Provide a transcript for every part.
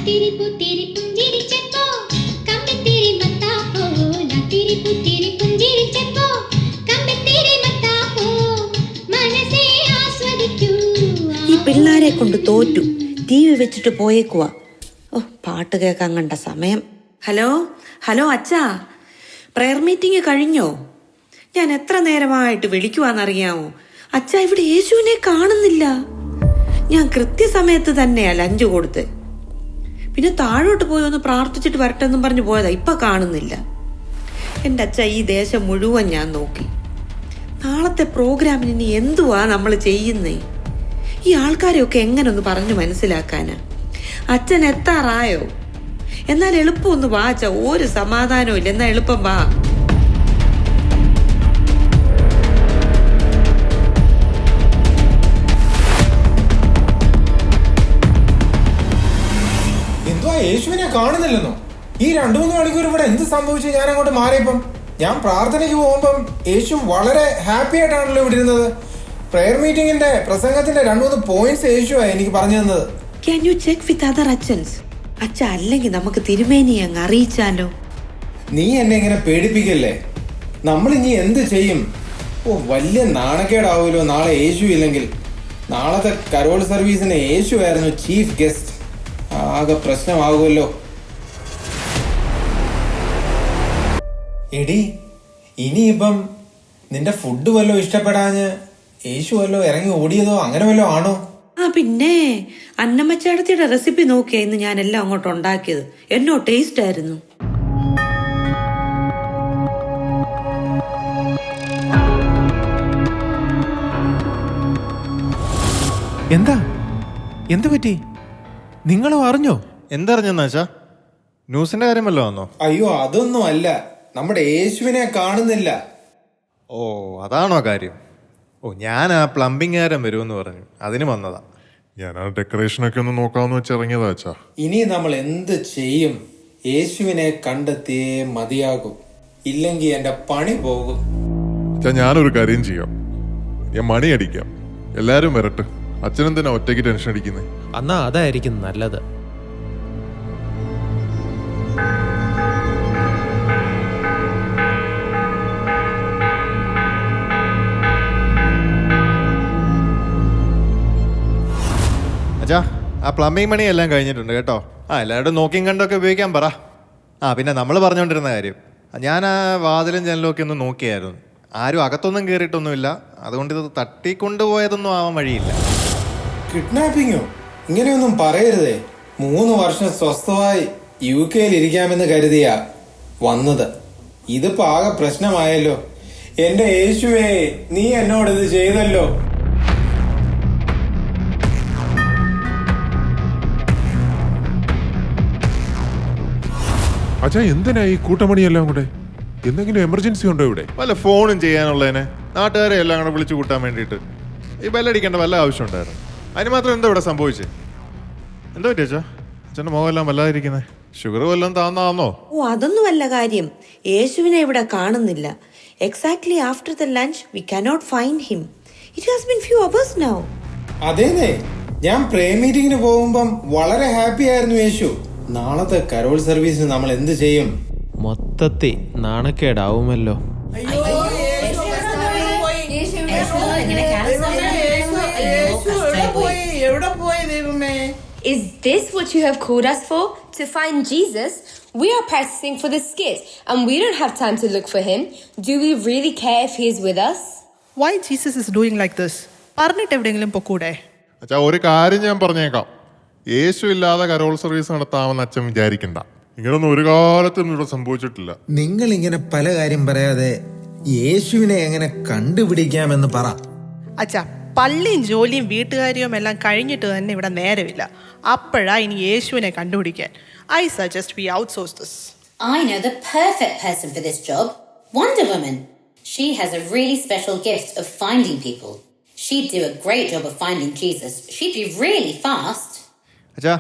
ഈ പിള്ളേരെ കൊണ്ട് തോറ്റു. TV വെച്ചിട്ട് പോയേക്കുവാ. ഓ, പാട്ട് കേൾക്കാൻ കണ്ട സമയം. ഹലോ ഹലോ അച്ഛാ, പ്രയർ മീറ്റിംഗ് കഴിഞ്ഞോ? ഞാൻ എത്ര നേരമായിട്ട് വിളിക്കുവാന്നറിയാമോ? അച്ഛാ, ഇവിടെ യേശുവിനെ കാണുന്നില്ല. ഞാൻ കൃത്യസമയത്ത് തന്നെയാ ലഞ്ച് കൊടുത്ത്. പിന്നെ താഴോട്ട് പോയി ഒന്ന് പ്രാർത്ഥിച്ചിട്ട് വരട്ടെന്നും പറഞ്ഞു പോയതാ. ഇപ്പൊ കാണുന്നില്ല. എൻ്റെ അച്ഛ, ഈ ദേശം മുഴുവൻ ഞാൻ നോക്കി. നാളത്തെ പ്രോഗ്രാമിന് ഇനി എന്തുവാ നമ്മൾ ചെയ്യുന്നേ? ഈ ആൾക്കാരെയൊക്കെ എങ്ങനെ ഒന്ന് പറഞ്ഞു മനസ്സിലാക്കാനാ? അച്ഛൻ എത്താറായോ? എന്നാൽ എളുപ്പം ഒന്ന് വാ അച്ഛ, ഒരു സമാധാനവും ഇല്ല. എന്നാ എളുപ്പം വാ. എന്തുവാ യേശുവിനെ കാണുന്നില്ലെന്നോ? ഈ 2-3 മണിക്കൂർ ഇവിടെ എന്ത് സംഭവിച്ചു? ഞാൻ അങ്ങോട്ട് മാറിയപ്പം, ഞാൻ പ്രാർത്ഥനയ്ക്ക് പോകുമ്പം യേശു വളരെ ഹാപ്പി ആയിട്ടാണല്ലോ ഇവിടെ ഇരുന്നത്. പ്രയർ മീറ്റിംഗിന്റെ പ്രസംഗത്തിന്റെ 2-3 പോയിന്റ്സ് യേശുവാ എനിക്ക് പറഞ്ഞു തന്നത്. Can you check with other അച്ഛൻസ്? അച്ഛ, അല്ലെങ്കിൽ നമുക്ക് തിരുമേനി അങ്ങ് അറിയിച്ചാലോ? നീ എന്നെ ഇങ്ങനെ പേടിപ്പിക്കല്ലേ. നമ്മൾ ഇനി എന്ത് ചെയ്യും? ഓ, വലിയ നാണക്കേടാവുമല്ലോ നാളെ യേശു ഇല്ലെങ്കിൽ. നാളത്തെ കരോൾ സർവീസിന് യേശു ആയിരുന്നു ചീഫ് ഗസ്റ്റ്. ആകെ പ്രശ്നമാകുമല്ലോ. എടി, ഇനിയിപ്പം നിന്റെ ഫുഡ് വല്ലോ ഇഷ്ടപ്പെടാഞ്ഞ് യേശു വല്ലോ ഇറങ്ങി ഓടിയതോ അങ്ങനെ വല്ലോ ആണോ? പിന്നെ അന്നമ്മച്ചേടത്തിയുടെ റെസിപ്പി നോക്കിയാ ഇന്ന് ഞാൻ എല്ലാം അങ്ങോട്ട് ഉണ്ടാക്കിയത്. എന്നോ ടേസ്റ്റ് ആയിരുന്നു. എന്ത് പറ്റി? നിങ്ങളും അറിഞ്ഞോ? എന്തറിഞ്ഞെന്നാച്ചാ? ന്യൂസിന്റെ കാര്യമല്ലോ വന്നോ? അയ്യോ, അതൊന്നും അല്ല. നമ്മുടെ യേശുവിനെ കാണുന്നില്ല. ഓ, അതാണോ കാര്യം? ഓ, ഞാൻ ആ പ്ലംബിംഗുകാരൻ വരുമെന്ന് പറഞ്ഞു, അതിന് വന്നതാ. ഞാൻ ആ ഡെക്കറേഷനൊക്കെ ഒന്ന് നോക്കാമെന്ന് വെച്ചിറങ്ങിയതാ അച്ഛാ. ഇനി നമ്മൾ എന്ത് ചെയ്യും? യേശുവിനെ കണ്ടെത്തിയേ മതിയാകും, ഇല്ലെങ്കിൽ എന്റെ പണി പോകും. അച്ഛാ, ഞാനൊരു കാര്യം ചെയ്യാം. ഞാൻ മണി അടിക്കാം, എല്ലാരും വരട്ടെ. അച്ഛനെന്തിനാ ഒറ്റയ്ക്ക് ടെൻഷൻ അടിക്കുന്നത്? എന്നാ അതായിരിക്കും നല്ലത്. അച്ഛാ, ആ പ്ലംബിംഗ് പണി എല്ലാം കഴിഞ്ഞിട്ടുണ്ട് കേട്ടോ. എല്ലാവരും നോക്കിയും കണ്ടൊക്കെ ഉപയോഗിക്കാൻ പറ. പിന്നെ നമ്മൾ പറഞ്ഞുകൊണ്ടിരുന്ന കാര്യം, ഞാൻ ആ വാതിലും ജനലും ഒക്കെ ഒന്ന് നോക്കിയായിരുന്നു. ആരും അകത്തൊന്നും കയറിയിട്ടൊന്നുമില്ല. അതുകൊണ്ട് ഇത് തട്ടിക്കൊണ്ടുപോയതൊന്നും ആവാൻ വഴിയില്ല. കിഡ്നാപ്പിങ്ങോ? ഇങ്ങനെയൊന്നും പറയരുതേ. 3 വർഷം സ്വസ്ഥമായി UK ഇരിക്കാമെന്ന് കരുതിയാ വന്നത്. ഇതിപ്പോ ആകെ പ്രശ്നമായല്ലോ. എന്റെ യേശുവേ, നീ എന്നോട് ഇത് ചെയ്തല്ലോ. അച്ഛാ, എന്തിനാ ഈ കൂട്ടമണിയെല്ലാം കൂടെ? എന്തെങ്കിലും എമർജൻസി ഉണ്ടോ ഇവിടെ? വല്ല ഫോണും ചെയ്യാനുള്ളതിനെ നാട്ടുകാരെ എല്ലാം കൂടെ വിളിച്ചു കൂട്ടാൻ വേണ്ടിയിട്ട് ഈ ബെല്ലടിക്കേണ്ട വല്ല ആവശ്യം ഉണ്ടായിരുന്നു? അതിന് മാത്രം എന്താ ഇവിടെ സംഭവിച്ചേ? എന്താ പറ്റി അച്ഛാ? അച്ഛൻ്റെ മുഖമെല്ലാം വല്ലാതിരിക്കുന്നേ. ഷുഗർ വല്ലതും താന്നാന്നോ? ഓ, അതൊന്നുമല്ല കാര്യം. യേശുവിനെ ഇവിടെ കാണുന്നില്ല. Exactly after the lunch we cannot find him. It has been few hours now. അതേനെ, ഞാൻ പ്രേയർ മീറ്റിംഗിന് പോകുമ്പം വളരെ ഹാപ്പി ആയിരുന്നു യേശു. നാളത്തെ കരോൾ സർവീസിന് നമ്മൾ എന്ത് ചെയ്യും? മൊത്തത്തിൽ നാണക്കേടാവുമല്ലോ. Is this what you have called us for? To find Jesus? We are practicing for the skit and we don't have time to look for him. Do we really care if he is with us? Why Jesus is doing like this? പറഞ്ഞിട്ട് എവിടെയെങ്കിലും പൊക്കൂടെ? അച്ഛാ, ഒരു കാര്യം ഞാൻ പറഞ്ഞേക്കാം. യേശു ഇല്ലാതെ Carol service നടത്താമെന്ന് അച്ഛൻ വിചാരിക്കണ്ട. ഇങ്ങനൊന്നും ഒരു കാലത്തും ഇവിടെ സംഭവിച്ചിട്ടില്ല. നിങ്ങൾ ഇങ്ങനെ പല കാര്യം പറയാതെ യേശുവിനെ എങ്ങനെ കണ്ടുപിടിക്കാമെന്ന് പറ. അച്ഛാ, പള്ളിയും ജോലിയും വീട്ടുകാരിയും എല്ലാം കഴിഞ്ഞിട്ട് തന്നെ ഇവിടെ നേരമില്ല. അപ്പോഴാ ഇനി യേശുവിനെ കണ്ടുപിടിക്കാൻ. I suggest we outsource this. I know the perfect person for this job. Wonder Woman. She has a really special gift of finding people. She'd do a great job of finding Jesus. She'd be really fast. അച്ഛാ,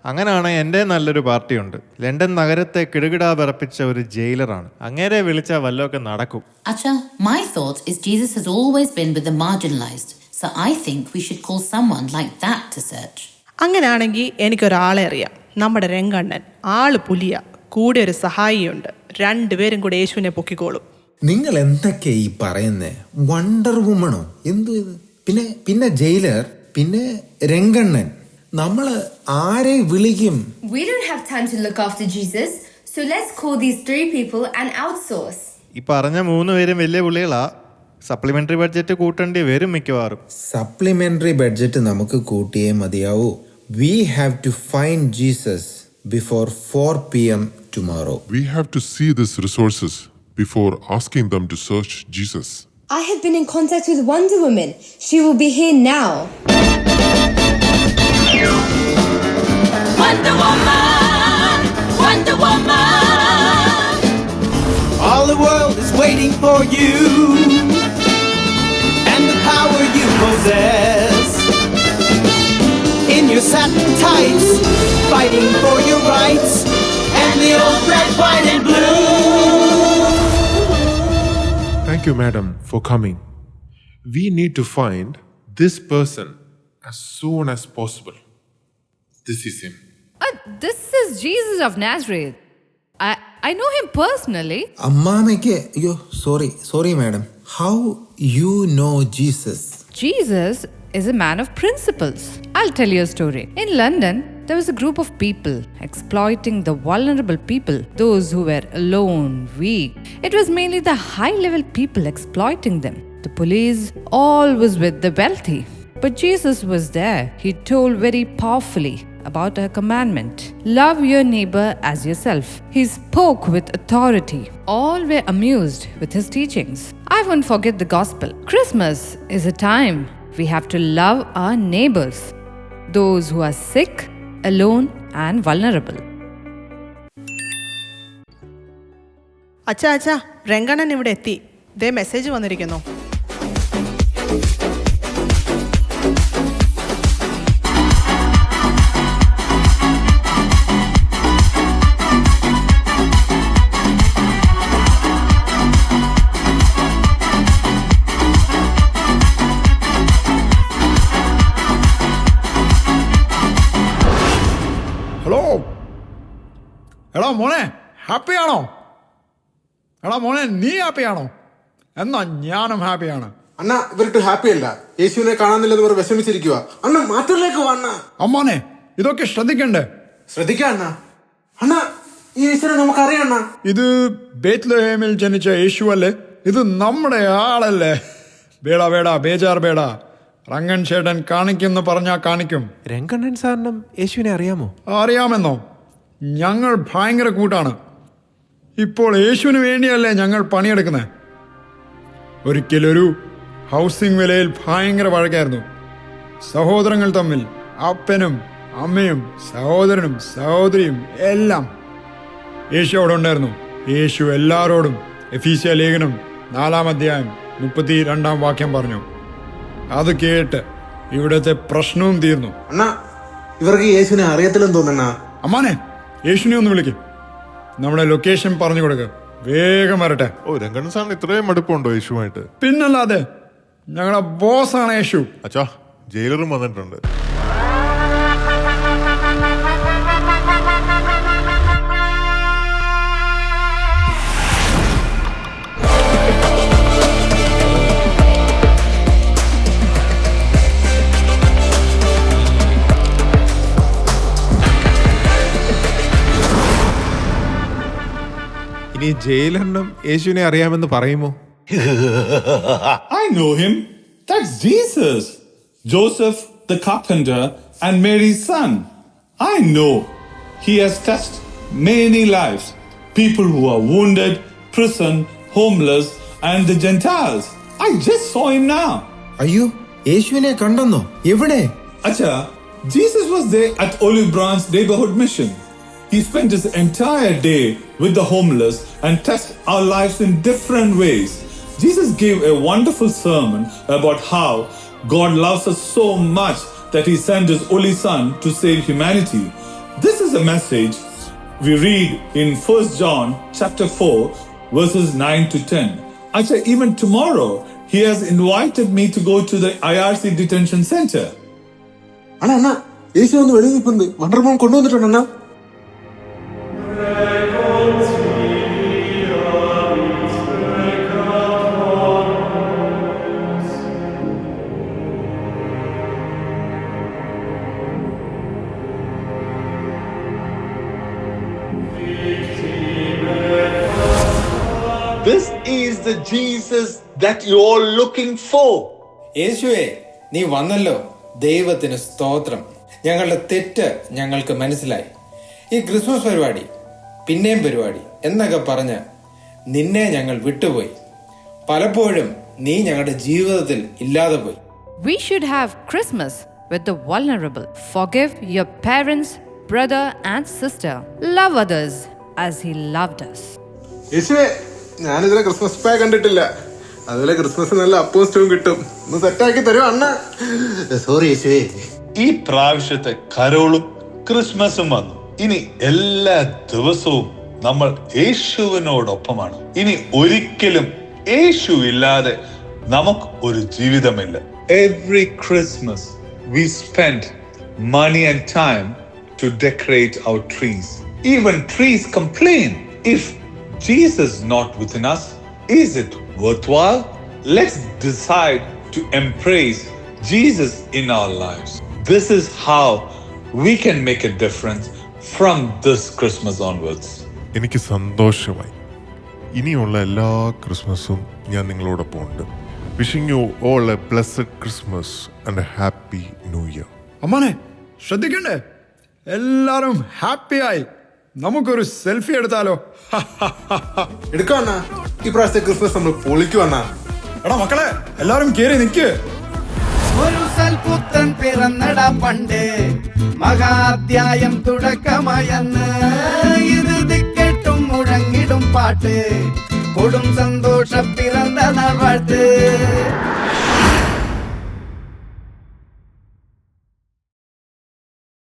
അങ്ങനെയാണെങ്കിൽ എൻ്റെ നല്ലൊരു പാർട്ടിയുണ്ട്. London നഗരത്തെ കിടുകിടാ വിറപ്പിച്ച ഒരു ജയിലറാണ്. അങ്ങേരെ വിളിച്ചാൽ വല്ലതൊക്കെ നടക്കും. Acha, my thought is Jesus has always been with the marginalized. So I think we should call someone like that to search. അങ്ങനെയാണെങ്കിൽ എനിക്കൊരാളെ അറിയാം. നമ്മുടെ രംഗണ്ണൻ ആള് പുലിയ, കൂടെ ഒരു സഹായിയുണ്ട്. രണ്ടുപേരും കൂടെ യേശുവിനെ പൊക്കിക്കോളും. നിങ്ങൾ എന്തൊക്കെയാ ഈ പറയുന്നേ? വണ്ടർ വുമണോ എന്തു ഇത്? പിന്നെ ജയിലർ, പിന്നെ രംഗണ്ണൻ, നമ്മള് ആരെ വിളിക്കും? We don't have time to look after Jesus, so let's call these 3 people and outsource. ഈ പറഞ്ഞ 3 പേരും വലിയ പുള്ളികളാ. സപ്ലിമെന്ററി ബഡ്ജറ്റ് കൂട്ടേണ്ടി വരും മിക്കവാറും. സപ്ലിമെന്ററി ബഡ്ജറ്റ് നമുക്ക് കൂട്ടിയേ മതിയാവൂ. We have to find Jesus before 4 PM tomorrow. We have to see these resources before asking them to search Jesus. I have been in contact with Wonder Woman. She will be here now. Wonder Woman, Wonder Woman. All the world is waiting for you and the power you possess. In your satin tights, fighting for your rights and the old red, white and blue. Thank you, madam, for coming. We need to find this person as soon as possible. This is him. This is Jesus of Nazareth. I know him personally. അമ്മാമയ്ക്ക് അയ്യോ sorry madam. How you know Jesus? Jesus is a man of principles. I'll tell you a story. In London, there was a group of people exploiting the vulnerable people, those who were alone, weak. It was mainly the high-level people exploiting them. The police all was with the wealthy. But Jesus was there. He told very powerfully about a commandment. Love your neighbor as yourself. He spoke with authority. All were amused with his teachings. I won't forget the gospel. Christmas is a time we have to love our neighbors, those who are sick, alone and vulnerable. അച്ഛാ രംഗണ്ണൻ ഇവിടെ എത്തി. ദേ message വന്നിരിക്കുന്നു. Hello എടാ മോനെ, ഹാപ്പിയാണോ? എടാ മോനെ, നീ ഹാപ്പിയാണോ? എന്നാ ഞാനും ഹാപ്പിയാണ്. അണ്ണ ഇവർക്ക് ഹാപ്പി അല്ല, യേശുവിനെ കാണാനില്ലെന്ന് അവർ വിഷമിച്ചിരിക്കുക. അണ്ണ മാറ്ററിലേക്ക് വന്ന അമ്മാനെ, ഇതൊക്കെ ശ്രദ്ധിക്കണ്ടേ? ശ്രദ്ധിക്കാം അണ്ണ. ഈ യേശുവിനെ നമുക്കറിയാം അണ്ണ. ഇത് ബേത്ലഹേമിൽ ജനിച്ച യേശു അല്ലേ? ഇത് നമ്മുടെ ആളല്ലേ? ബേടാ ബേജാർ ബേടാ. രംഗൻ ചേട്ടൻ കാണിക്കുമെന്ന് പറഞ്ഞാ കാണിക്കും. രംഗണ്ണൻ സാറിനും യേശുവിനെ അറിയാമോ? അറിയാമെന്നോ? ഞങ്ങൾ ഭയങ്കര കൂട്ടാണ്. ഇപ്പോൾ യേശുവിന് വേണ്ടിയല്ലേ ഞങ്ങൾ പണിയെടുക്കുന്നത്. ഒരിക്കലൊരു ഹൗസിംഗ് വിലയിൽ ഭയങ്കര വഴക്കായിരുന്നു. സഹോദരങ്ങൾ തമ്മിൽ, അപ്പനും അമ്മയും സഹോദരനും സഹോദരിയും എല്ലാം. യേശു അവിടെ ഉണ്ടായിരുന്നു. യേശു എല്ലാവരോടും എഫീസ്യ ലേഖനം 4-ാം അധ്യായം 32-ാം വാക്യം പറഞ്ഞു. അത് കേട്ട് ഇവിടത്തെ പ്രശ്നവും തീർന്നു. അണ്ണാ, ഇവർക്ക് യേശുവിനെ അറിയത്തില്ലെന്ന് തോന്നണ. അമ്മാനെ, യേശുവിനെ ഒന്ന് വിളിക്കും. നമ്മുടെ ലൊക്കേഷൻ പറഞ്ഞു കൊടുക്ക. വേഗം വരട്ടെ. രംഗണ്ണൻ സാറിന് ഇത്രയും മടുപ്പുണ്ടോ യേശുവായിട്ട്? പിന്നല്ലാതെ, ഞങ്ങളുടെ ബോസാണ് യേശു. അച്ഛാ, ജയിലറും വന്നിട്ടുണ്ട്. ഇനി ജയിലറിനും യേശുവിനെ അറിയാമെന്ന് പറയുമോ? I know him. That's Jesus. Joseph the carpenter and Mary's son. I know he has touched many lives. People who are wounded, prison, homeless, and the Gentiles. I just saw him now. അയ്യോ, യേശുവിനെ കണ്ടെന്നോ? എവിടെ? Acha, Jesus was there at Olive Branch Neighborhood Mission. He spent his entire day with the homeless and touched our lives in different ways. Jesus gave a wonderful sermon about how God loves us so much that he sent his only son to save humanity. This is a message we read in 1 John chapter 4 verses 9 to 10. Acha, even tomorrow he has invited me to go to the IRC detention center. അണ്ണാ, യേശു ഒന്ന് വെളിയിൽ നിൽപ്പുണ്ട്. വണ്ടർമോൻ കൊണ്ടുവന്നിട്ടുണ്ട് അണ്ണാ. the Jesus that you're all looking for. യേശുവേ, നീ വന്നല്ലോ. ദൈവത്തിന് സ്തോത്രം. ഞങ്ങളുടെ തെറ്റ് ഞങ്ങൾക്ക് മനസ്സിലായി. ഈ ക്രിസ്മസ് പരിപാടി, പിന്നെയും പരിപാടി എന്നൊക്കെ പറഞ്ഞ് നിന്നെ ഞങ്ങൾ വിട്ടുപോയി. പലപ്പോഴും നീ ഞങ്ങളുടെ ജീവിതത്തിൽ ഇല്ലാതെ പോയി. We should have Christmas with the vulnerable. Forgive your parents, brother and sister. Love others as he loved us. യേശുവേ, ഞാനിതിലെ ക്രിസ്മസ് പാക്ക് കണ്ടിട്ടില്ല. അതുപോലെ ക്രിസ്മസ് നല്ല അപ്പവും സ്റ്റൂവും കിട്ടും. ഒന്ന് സെറ്റാക്കി തരുമോ അണ്ണ? സോറി യേശുവേ. ഈ പ്രാവശ്യത്തെ കരോളും ക്രിസ്മസും വന്നു. ഇനി എല്ലാ ദിവസവും നമ്മൾ യേശുവിനോടൊപ്പമാണ്. ഇനി ഒരിക്കലും യേശു ഇല്ലാതെ നമുക്ക് ഒരു ജീവിതമില്ല. Every Christmas we spend money and time to decorate our trees. Even trees complain. If Jesus is not within us, is it worthwhile? Let's decide to embrace Jesus in our lives. This is how we can make a difference from this Christmas onwards. എനിക്ക് സന്തോഷമായി. ഇനിയുള്ള എല്ലാ ക്രിസ്മസും ഞാൻ നിങ്ങളോടൊപ്പം ഉണ്ട്. Wishing you all a blessed Christmas and a happy new year. അമ്മാനെ ശ്രദ്ധിക്കണ്ടേ? എല്ലാരും ഹാപ്പിയായി. നമുക്കൊരു സെൽഫി എടുത്താലോ? എടുക്കാം അണ്ണാ. ഈ പ്രാവശ്യത്തെ ക്രിസ്മസ് നമ്മൾ പൊളിക്കും അണ്ണാ. എടാ മക്കളെ, എല്ലാരും കേറി നിക്ക്. ഒരു സൽപുത്രൻ പിറന്നടാ പണ്ട്, മഹാധ്യായം തുടക്കമായെന്ന്. ഇത് ദിക്കെട്ടും മുഴങ്ങിടും പാട്ട്, കൊടും സന്തോഷ